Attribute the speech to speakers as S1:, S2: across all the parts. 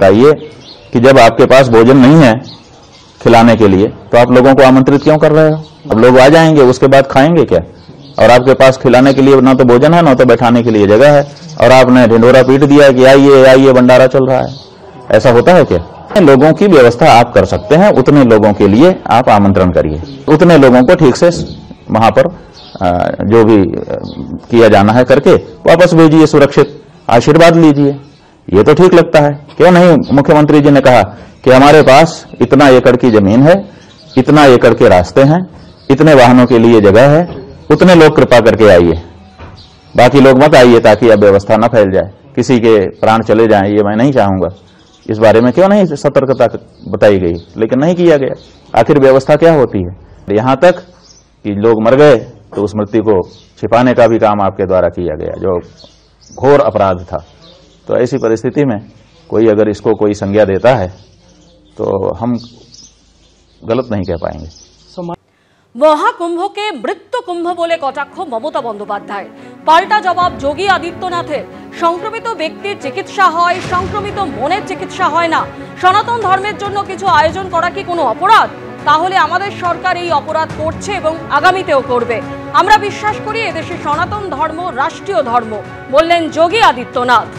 S1: बताइए कि जब आपके पास भोजन नहीं है खिलाने के लिए तो आप लोगों को आमंत्रित क्यों कर रहे हो? अब लोग आ जाएंगे, उसके बाद खाएंगे क्या? और आपके पास खिलाने के लिए ना तो भोजन है ना तो बैठाने के लिए जगह है, और आपने ढिंढोरा पीट दिया कि आइए आइए भंडारा चल रहा है। ऐसा होता है क्या? लोगों की व्यवस्था आप कर सकते हैं, उतने लोगों के लिए आप आमंत्रण करिए, उतने लोगों को ठीक से वहां पर जो भी किया जाना है करके वापस भेजिए, सुरक्षित आशीर्वाद लीजिए। ये तो ठीक लगता है। क्यों नहीं? मुख्यमंत्री जी ने कहा कि हमारे पास इतना एकड़ की जमीन है, इतना एकड़ के रास्ते हैं, इतने वाहनों के लिए जगह है, उतने लोग कृपा करके आइए, बाकी लोग मत आइए ताकि अब व्यवस्था न फैल जाए, किसी के प्राण चले जाएं, ये मैं नहीं चाहूंगा। इस बारे में क्यों नहीं सतर्कता बताई गई? लेकिन नहीं किया गया। आखिर व्यवस्था क्या होती है? यहां तक कि लोग मर गए तो उस मृत्यु को छिपाने का भी काम आपके द्वारा किया गया, जो घोर अपराध था। तो ऐसी परिस्थिति में कोई अगर इसको कोई संज्ञा देता है तो हम गलत नहीं कह पाएंगे।
S2: মহাকুম্ভকে মৃত্যু কুম্ভ বলে কটাক্ষ মমতা বন্দ্যোপাধ্যায়। পাল্টা জবাব যোগী আদিত্যনাথের। সংক্রমিত ব্যক্তির চিকিৎসা হয়, সংক্রমিত মনের চিকিৎসা হয় না। সনাতন ধর্মের জন্য কিছু আয়োজন করা কি কোনো অপরাধ? তাহলে আমাদের সরকার এই অপরাধ করছে এবং আগামীতেও করবে। আমরা বিশ্বাস করি এদেশে সনাতন ধর্ম রাষ্ট্রীয় ধর্ম, বললেন যোগী আদিত্যনাথ।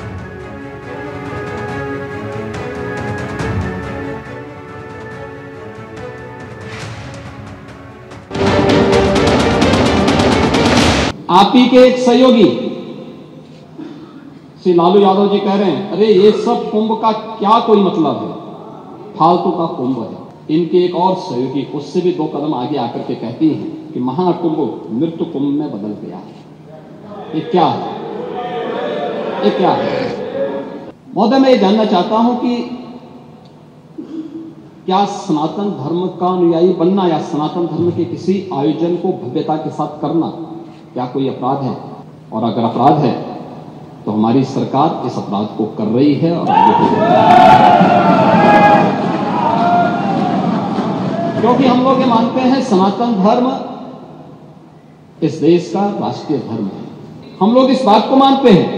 S3: आप ही के एक सहयोगी श्री लालू यादव जी कह रहे हैं, अरे ये सब कुंभ का क्या कोई मतलब है, फालतू का कुंभ है। इनके एक और सहयोगी उससे भी 2 कदम आगे आकर के कहती हैं कि महाकुंभ मृत्यु कुंभ में बदल गया है। ये क्या है? ये क्या है? महोदय, मैं ये जानना चाहता हूं कि क्या सनातन धर्म का अनुयायी बनना या सनातन धर्म के किसी आयोजन को भव्यता के साथ करना क्या कोई अपराध है? और अगर अपराध है तो हमारी सरकार इस अपराध को कर रही है और आगे भी करेगी। क्योंकि हम लोग ये मानते हैं सनातन धर्म इस देश का राष्ट्रीय धर्म है। हम लोग इस बात को मानते हैं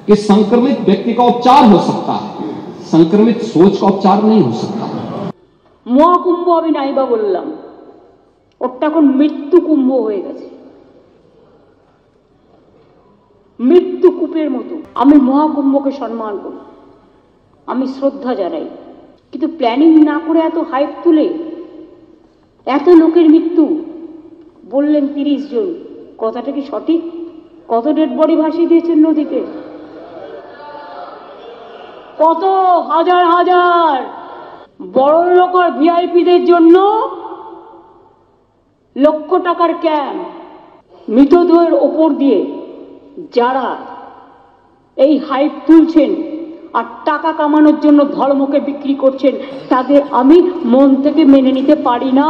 S3: कि संक्रमित व्यक्ति का उपचार हो सकता है, संक्रमित सोच का उपचार नहीं हो सकता।
S4: মহাকুম্ভ আমি নাইবা বললাম, ওটা এখন মৃত্যু কুম্ভ হয়ে গেছে, মৃত্যু কূপের মতো। আমি মহাকুম্ভকে সম্মান করি, আমি শ্রদ্ধা জানাই, কিন্তু প্ল্যানিং না করে এত হাইপ তুলে এত লোকের মৃত্যু বললেন 30 জন, কথাটা কি সঠিক? কত ডেড বডি ভাসিয়ে দিয়েছেন নদীতে? কত হাজার হাজার বড় লোক আর ভিআইপিদের জন্য লক্ষ টাকার ক্যাম্প, মৃতদেহের ওপর দিয়ে যারা এই হাইপ তুলছেন আর টাকা কামানোর জন্য ধর্মকে বিক্রি করছেন, তাদের আমি মন থেকে মেনে নিতে পারি না।